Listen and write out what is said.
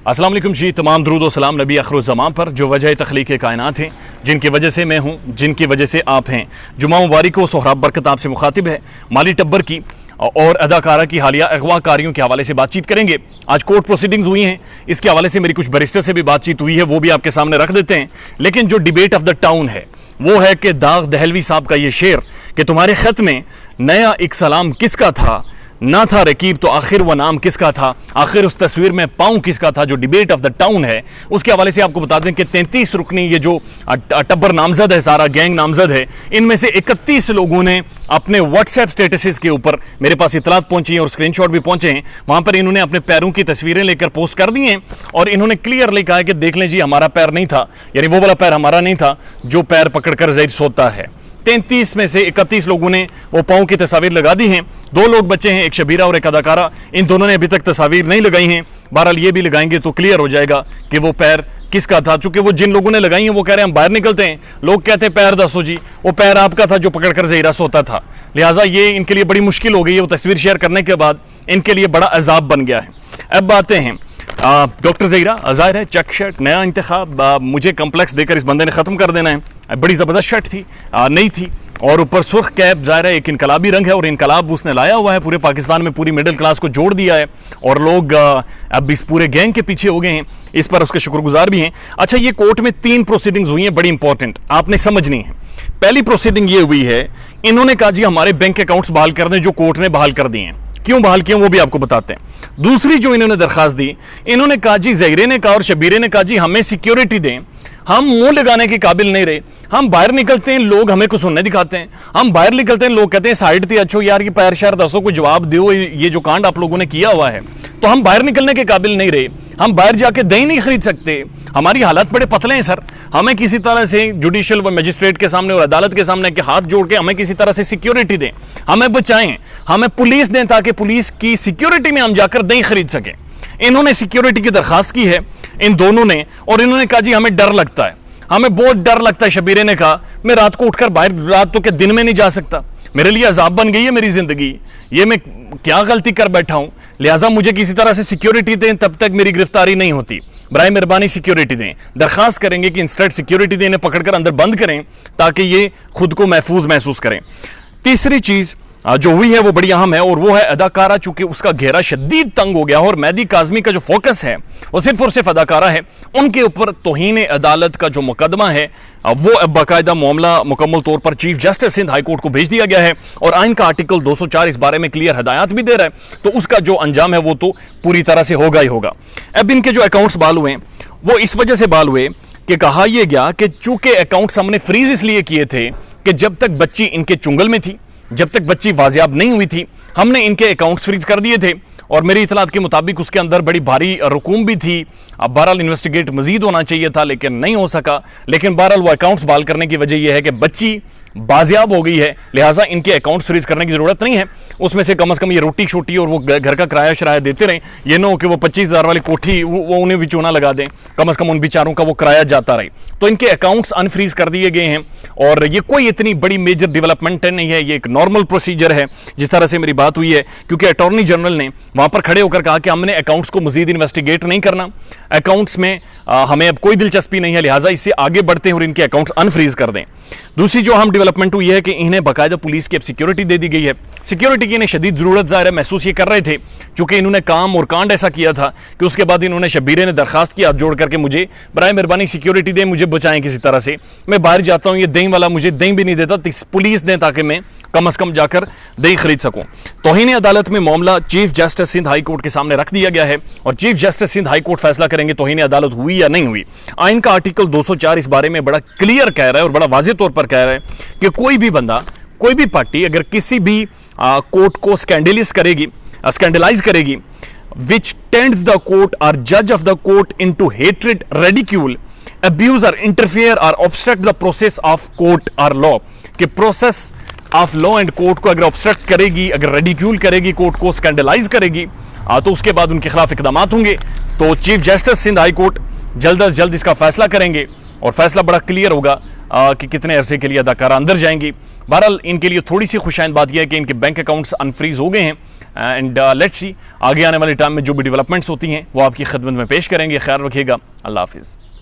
अस्सलाम वालेकुम जी। तमाम दरूद व सलाम नबी आखिरुज़्ज़मान पर जो वजह तख्लीक़ कायनात हैं, जिनकी वजह से मैं हूँ, जिनकी वजह से आप हैं। जुमा मुबारक व सोहराब बरकत आपसे मुखातिब है। माली टब्बर की और अदाकारा की हालिया अगवाकारियों के हवाले से बातचीत करेंगे। आज कोर्ट प्रोसीडिंग्स हुई हैं, इसके हवाले से मेरी कुछ बैरिस्टर से भी बातचीत हुई है, वो भी आपके सामने रख देते हैं। लेकिन जो डिबेट ऑफ द टाउन है वो है कि दाग दहलवी साहब का ये शेर कि तुम्हारे ख़त में नया एक सलाम किसका था, ना था रकीब तो आखिर वह नाम किसका था, आखिर उस तस्वीर में पाँव किसका था, जो डिबेट ऑफ द टाउन है उसके हवाले से आपको बता दें कि 33 रुकनी ये जो टब्बर नामजद है, सारा गैंग नामजद है, इनमें से 31 लोगों ने अपने व्हाट्सएप स्टेटसेस के ऊपर मेरे पास इतलात पहुंची हैं और स्क्रीनशॉट भी पहुंचे हैं। वहां पर इन्होंने अपने पैरों की तस्वीरें लेकर पोस्ट कर दी हैं और इन्होंने क्लियरली कहा है कि देख लें जी, हमारा पैर नहीं था, यानी वो वाला पैर हमारा नहीं था जो पैर पकड़कर ज़ैद सोता है। 33 में से 31 लोगों ने वो पाँव की तस्वीर लगा दी हैं। 2 लोग बचे हैं, एक शबीरा और एक अदाकारा। इन दोनों ने अभी तक तस्वीर नहीं लगाई हैं। बहरहाल ये भी लगाएंगे तो क्लियर हो जाएगा कि वो पैर किसका था। चूंकि वो जिन लोगों ने लगाई हैं वो कह रहे हैं हम बाहर निकलते हैं, लोग कहते हैं पैर दसो जी, वो पैर आपका था जो पकड़कर ज़हीरा सोता था। लिहाजा ये इनके लिए बड़ी मुश्किल हो गई है। वो तस्वीर शेयर करने के बाद इनके लिए बड़ा अजाब बन गया है। अब आते हैं डॉक्टर ज़हीरा, ज़ाहिर है चेक शर्ट नया इंतखाब, मुझे कम्प्लेक्स देकर इस बंदे ने ख़त्म कर देना है। बड़ी ज़बरदस्त शर्ट थी, नई थी और ऊपर सुर्ख कैप, ज़ाहिर है एक इनकलाबी रंग है और इनकलाब उसने लाया हुआ है। पूरे पाकिस्तान में पूरी मिडिल क्लास को जोड़ दिया है और लोग अब इस पूरे गैंग के पीछे हो गए हैं। इस पर उसके शुक्रगुजार भी हैं। अच्छा, ये कोर्ट में 3 प्रोसीडिंग्स हुई हैं, बड़ी इंपॉर्टेंट, आपने समझनी है। पहली प्रोसीडिंग ये हुई है, इन्होंने कहा जी हमारे बैंक अकाउंट्स बहाल कर दें, जो कोर्ट ने बहाल कर दिए हैं। क्यों बहाल किए वो भी आपको बताते हैं। दूसरी जो इन्होंने दरखास्त दी, इन्होंने कहा जी, ज़हीरे ने कहा और शबीरे ने कहा जी हमें सिक्योरिटी दें, हम मुंह लगाने के काबिल नहीं रहे। हम बाहर निकलते हैं, लोग हमें कुछ सुनने दिखाते हैं, हम बाहर निकलते हैं, लोग कहते हैं साइड थी, अच्छो यार ये पैर शार दसो, कोई जवाब दो, ये जो कांड आप लोगों ने किया हुआ है। तो हम बाहर निकलने के काबिल नहीं रहे, हम बाहर जाके दही नहीं खरीद सकते, हमारी हालत बड़े पतले हैं सर। हमें किसी तरह से जुडिशियल व मजिस्ट्रेट के सामने और अदालत के सामने के हाथ जोड़ के हमें किसी तरह से सिक्योरिटी दें, हमें बचाएं, हमें पुलिस दें ताकि पुलिस की सिक्योरिटी में हम जाकर दही खरीद सकें। इन्होंने सिक्योरिटी की दरखास्त की है इन दोनों ने, और इन्होंने कहा जी हमें डर लगता है, हमें बहुत डर लगता है। शबीरे ने कहा मैं रात को उठकर बाहर, रात तो के दिन में नहीं जा सकता, मेरे लिए अजाब बन गई है मेरी जिंदगी, ये मैं क्या गलती कर बैठा हूं, लिहाजा मुझे किसी तरह से सिक्योरिटी दें, तब तक मेरी गिरफ्तारी नहीं होती, बराए मेहरबानी सिक्योरिटी दें। दरखास्त करेंगे कि इंस्टेंट सिक्योरिटी देने, पकड़कर अंदर बंद करें ताकि ये खुद को महफूज महसूस करें। तीसरी चीज जो हुई है वो बड़ी अहम है और वो है अदाकारा, चूंकि उसका घेरा शदीद तंग हो गया और मेहदी काज़मी का जो फोकस है वो सिर्फ और सिर्फ अदाकारा है। उनके ऊपर तौहीन अदालत का जो मुकदमा है वो बाकायदा मामला मुकम्मल तौर पर chief justice Sindh high court को भेज दिया गया है और आइन का आर्टिकल 204 इस बारे में क्लियर हदायत भी दे रहा है। तो उसका जो अंजाम है वो तो पूरी तरह से होगा ही होगा। अब इनके जो अकाउंट्स बहाल हुए वो इस वजह से बहाल हुए कि कहा यह गया कि चूंकि अकाउंट्स हमने फ्रीज इसलिए किए थे कि जब तक बच्ची इनके चुंगल में थी, जब तक बच्ची वाजियाब नहीं हुई थी, हमने इनके अकाउंट्स फ्रीज कर दिए थे और मेरी इतलात के मुताबिक उसके अंदर बड़ी भारी रकूम भी थी। अब बहरहाल इन्वेस्टिगेट मजीद होना चाहिए था लेकिन नहीं हो सका। लेकिन बहरहाल वो अकाउंट्स बहाल करने की वजह यह है कि बच्ची बाजियाब हो गई है, लिहाजा इनके अकाउंट्स फ्रीज करने की जरूरत नहीं है। उसमें से कम ये रोटी छोटी और वो घर का किराया शराया देते रहें, ये ना हो कि वो 25,000 वाली कोठी वो उन्हें भी चूना लगा दें, कम से कम उन बेचारों का वो किराया जाता रहे। तो इनके अकाउंट्स अनफ्रीज कर दिए गए हैं और ये कोई इतनी बड़ी मेजर डेवलपमेंट नहीं है, ये एक नॉर्मल प्रोसीजर है जिस तरह से मेरी बात हुई है। क्योंकि अटॉर्नी जनरल ने वहां पर खड़े होकर कहा कि हमने अकाउंट्स को मजीद इन्वेस्टिगेट नहीं करना, अकाउंट्स में हमें अब कोई दिलचस्पी नहीं है, लिहाजा इससे आगे बढ़ते हैं और इनके अकाउंट्स अनफ्रीज कर दें। दूसरी जो हम डेवलपमेंट हुई है कि इन्हें बाकायदा पुलिस की अब सिक्योरिटी दे दी गई है। सिक्योरिटी की इन्हें शदीद जरूरत ज़ाहिर है महसूस ये कर रहे थे, चूंकि इन्होंने काम और कांड ऐसा किया था कि उसके बाद इन्होंने शबीरे ने दरखास्त की हाथ जोड़ करके मुझे बराए मेहरबानी सिक्योरिटी दें, मुझे बचाएं किसी तरह से, मैं बाहर जाता हूं, ये दही वाला मुझे दही भी नहीं देता, पुलिस दें ताकि मैं कम से कम जाकर दही खरीद सकूं। तौहीन अदालत में मामला chief justice Sindh high court के सामने रख दिया गया है और chief justice Sindh high court फैसला करेंगे तौहीन अदालत हुई या नहीं हुई। आइन का आर्टिकल 204 इस बारे में बड़ा क्लियर कह रहा है और बड़ा वाज़ेह तौर पर कह रहा है कि कोई भी बंदा, कोई भी पार्टी अगर किसी भी कोर्ट को स्कैंडलाइज करेगी which tends the court or judge of the court into hatred, ridicule, abuse or interfere or obstruct the process of court or law, कि process of law and court को अगर obstruct करेगी, अगर ridicule करेगी, court को scandalise करेगी, तो उसके बाद उनके खिलाफ इकदाम होंगे। तो chief justice Sindh high court जल्द अज जल्द इसका फैसला करेंगे और फैसला बड़ा क्लियर होगा कि कितने अरसे के लिए अदाकारा अंदर जाएंगी। बहरहाल इनके लिए थोड़ी सी खुशाइन बात यह है कि इनके बैंक अकाउंट्स अनफ्रीज हो गए हैं, एंड लेट्स सी आगे आने वाले टाइम में जो भी डेवलपमेंट्स होती हैं वो आपकी खिदमत में पेश करेंगे। ख्याल रखिएगा। अल्लाह हाफिज़।